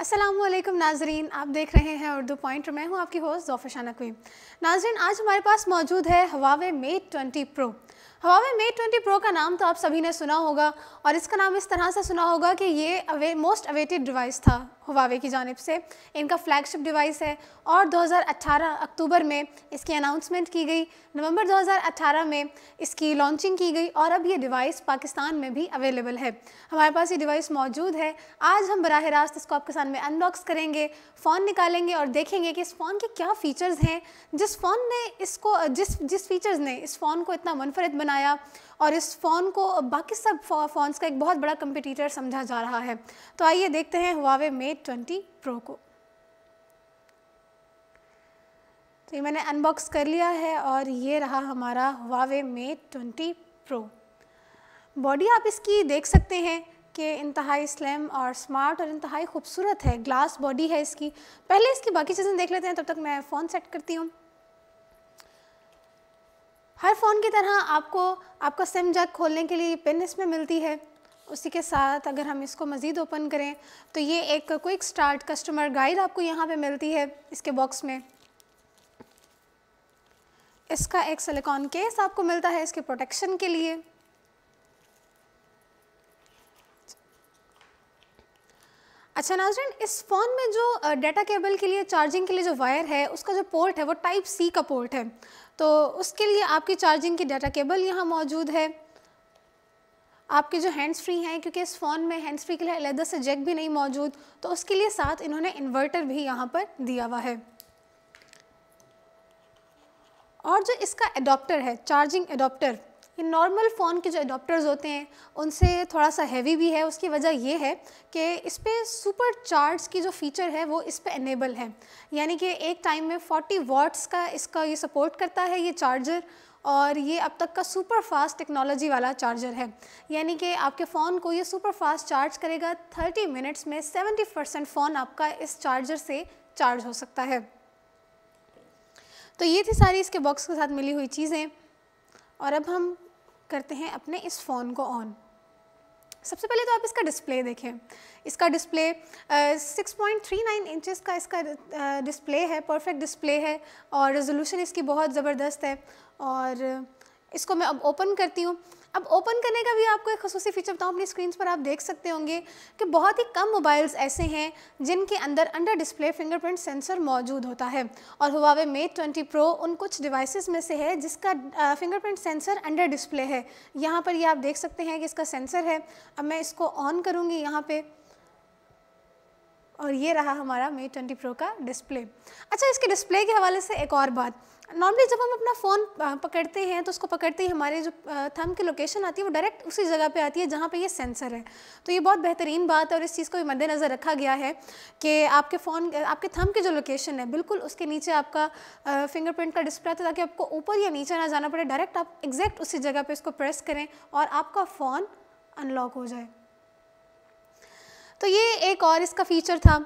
अस्सलामुअलैकुम नाजरीन, आप देख रहे हैं उर्दू पॉइंट। मैं हूं आपकी होस्ट ज़ोफ़र नकवी। नाजरीन, आज हमारे पास मौजूद है Huawei Mate 20 Pro। Huawei Mate 20 Pro का नाम तो आप सभी ने सुना होगा और इसका नाम इस तरह से सुना होगा कि ये मोस्ट अवेटेड डिवाइस था Huawei की जानिब से। इनका फ्लैगशिप डिवाइस है और 2018 अक्टूबर में इसकी अनाउंसमेंट की गई, नवंबर 2018 में इसकी लॉन्चिंग की गई और अब ये डिवाइस पाकिस्तान में भी अवेलेबल है। हमारे पास ये डिवाइस मौजूद है। आज हम बराह रास्त इसको आपके सामने अनबॉक्स करेंगे, फ़ोन निकालेंगे और देखेंगे कि इस फ़ोन के क्या फ़ीचर्स हैं, जिस फीचर्स ने इस फ़ोन को इतना मुनफरिद बनाया और इस फ़ोन को बाकी सब फ़ोन्स का एक बहुत बड़ा कंपटीटर समझा जा रहा है। तो आइए देखते हैं Huawei Mate 20 Pro को। तो ये मैंने अनबॉक्स कर लिया है और ये रहा हमारा Huawei Mate 20 Pro। बॉडी आप इसकी देख सकते हैं कि इंतहाई स्लिम और स्मार्ट और इंतहाई खूबसूरत है। ग्लास बॉडी है इसकी। पहले इसकी बाकी चीज़ें देख लेते हैं, तब तक मैं फ़ोन सेट करती हूँ। हर फ़ोन की तरह आपको आपका सिम जैक खोलने के लिए पिन इसमें मिलती है। उसी के साथ अगर हम इसको मज़ीद ओपन करें तो ये एक क्विक स्टार्ट कस्टमर गाइड आपको यहाँ पे मिलती है इसके बॉक्स में। इसका एक सिलिकॉन केस आपको मिलता है इसके प्रोटेक्शन के लिए। अच्छा नाज़रीन, इस फ़ोन में जो डाटा केबल के लिए चार्जिंग के लिए जो वायर है उसका जो पोर्ट है वो टाइप सी का पोर्ट है, तो उसके लिए आपकी चार्जिंग की डाटा केबल यहाँ मौजूद है। आपके जो हैंड्स फ्री हैं, क्योंकि इस फ़ोन में हैंड्स फ्री के लिए अलग से जैक भी नहीं मौजूद, तो उसके लिए साथ इन्होंने इन्वर्टर भी यहाँ पर दिया हुआ है। और जो इसका एडॉप्टर है, चार्जिंग एडॉप्टर, ये नॉर्मल फ़ोन के जो एडॉप्टर्स होते हैं उनसे थोड़ा सा हैवी भी है। उसकी वजह ये है कि इस पर सुपर चार्ज की जो फ़ीचर है वो इस पर इनेबल है, यानी कि एक टाइम में 40 वाट्स का इसका ये सपोर्ट करता है ये चार्जर। और ये अब तक का सुपर फास्ट टेक्नोलॉजी वाला चार्जर है, यानी कि आपके फ़ोन को ये सुपर फास्ट चार्ज करेगा। 30 मिनट्स में 70% फ़ोन आपका इस चार्जर से चार्ज हो सकता है। तो ये थी सारी इसके बॉक्स के साथ मिली हुई चीज़ें। और अब हम करते हैं अपने इस फ़ोन को ऑन। सबसे पहले तो आप इसका डिस्प्ले देखें। इसका डिस्प्ले 6.39 इंचेस का इसका डिस्प्ले है, परफेक्ट डिस्प्ले है और रेजोल्यूशन इसकी बहुत ज़बरदस्त है। और इसको मैं अब ओपन करती हूँ। अब ओपन करने का भी आपको एक ख़ुसूसी फ़ीचर बताऊँ, अपनी स्क्रीन पर आप देख सकते होंगे कि बहुत ही कम मोबाइल्स ऐसे हैं जिनके अंदर डिस्प्ले फिंगरप्रिंट सेंसर मौजूद होता है। और Huawei Mate 20 Pro उन कुछ डिवाइसेस में से है जिसका फिंगरप्रिंट सेंसर अंडर डिस्प्ले है। यहाँ पर ये आप देख सकते हैं कि इसका सेंसर है। अब मैं इसको ऑन करूँगी यहाँ पे और ये रहा हमारा Mate 20 Pro का डिस्प्ले। अच्छा, इसके डिस्प्ले के हवाले से एक और बात, नॉर्मली जब हम अपना फ़ोन पकड़ते हैं तो उसको पकड़ते ही हमारे जो थंब की लोकेशन आती है वो डायरेक्ट उसी जगह पे आती है जहाँ पे ये सेंसर है। तो ये बहुत बेहतरीन बात है और इस चीज़ को भी मद्देनज़र रखा गया है कि आपके थंब की जो लोकेशन है बिल्कुल उसके नीचे आपका फिंगरप्रिंट का डिस्प्ले आता है, ताकि आपको ऊपर या नीचे ना जाना पड़े, डायरेक्ट आप एग्जैक्ट उसी जगह पर इसको प्रेस करें और आपका फ़ोन अनलॉक हो जाए। तो ये एक और इसका फ़ीचर था।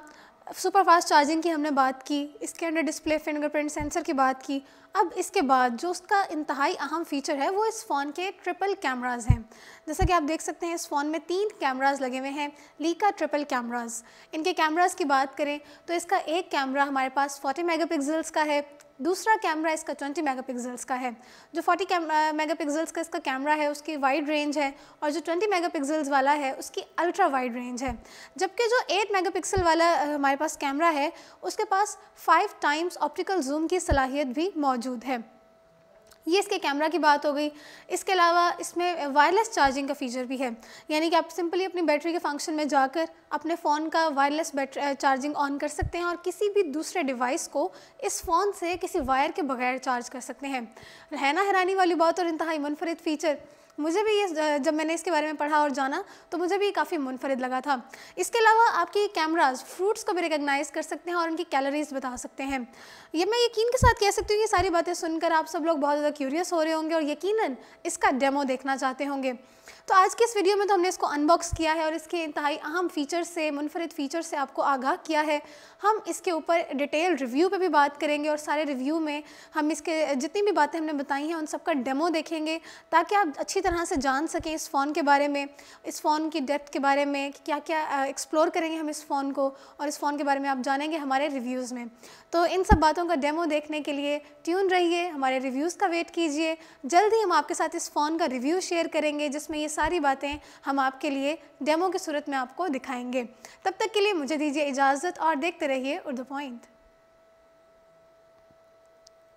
सुपर फास्ट चार्जिंग की हमने बात की, इसके अंदर डिस्प्ले फिंगरप्रिंट सेंसर की बात की। अब इसके बाद जो उसका इंतहाई अहम फ़ीचर है वो इस फ़ोन के ट्रिपल कैमराज़ हैं। जैसा कि आप देख सकते हैं इस फ़ोन में 3 कैमराज़ लगे हुए हैं, लीका ट्रिपल कैमराज़। इनके कैमराज़ की बात करें तो इसका एक कैमरा हमारे पास 40 मेगापिक्सल्स का है, दूसरा कैमरा इसका 20 मेगापिक्सल्स का है। जो 40 मेगापिक्सल्स का इसका कैमरा है उसकी वाइड रेंज है और जो 20 मेगापिक्सल्स वाला है उसकी अल्ट्रा वाइड रेंज है। जबकि जो 8 मेगापिक्सल वाला हमारे पास कैमरा है उसके पास 5 टाइम्स ऑप्टिकल जूम की सलाहियत भी मौजूद है। ये इसके कैमरा की बात हो गई। इसके अलावा इसमें वायरलेस चार्जिंग का फ़ीचर भी है, यानी कि आप सिंपली अपनी बैटरी के फंक्शन में जाकर अपने फ़ोन का वायरलेस चार्जिंग ऑन कर सकते हैं और किसी भी दूसरे डिवाइस को इस फ़ोन से किसी वायर के बगैर चार्ज कर सकते हैं। है ना हैरानी वाली बात और इंतहाई मुनफरिद फ़ीचर। मुझे भी ये जब मैंने इसके बारे में पढ़ा और जाना तो मुझे भी काफ़ी मुनफरिद लगा था। इसके अलावा आपकी कैमराज फ्रूट्स को भी रिकॉग्नाइज़ कर सकते हैं और उनकी कैलोरीज बता सकते हैं। ये मैं यकीन के साथ कह सकती हूँ, ये सारी बातें सुनकर आप सब लोग बहुत ज़्यादा क्यूरियस हो रहे होंगे और यकीनन इसका डेमो देखना चाहते होंगे। तो आज की इस वीडियो में तो हमने इसको अनबॉक्स किया है और इसके इंतहाई अहम फ़ीचर से, मुनफरिद फ़ीचर से आपको आगाह किया है। हम इसके ऊपर डिटेल रिव्यू पे भी बात करेंगे और सारे रिव्यू में हम इसके जितनी भी बातें हमने बताई हैं उन सब का डेमो देखेंगे ताकि आप अच्छी तरह से जान सकें इस फ़ोन के बारे में, इस फ़ोन की डेप्थ के बारे में, कि क्या क्या एक्सप्लोर करेंगे हम इस फ़ोन को, और इस फ़ोन के बारे में आप जानेंगे हमारे रिव्यूज़ में। तो इन सब बातों का डेमो देखने के लिए ट्यून रहिए, हमारे रिव्यूज़ का वेट कीजिए। जल्द ही हम आपके साथ इस फ़ोन का रिव्यू शेयर करेंगे, जिसमें ये सारी बातें हम आपके लिए डेमो की सूरत में आपको दिखाएंगे। तब तक के लिए मुझे दीजिए इजाज़त और देखते रहिए उर्दू पॉइंट।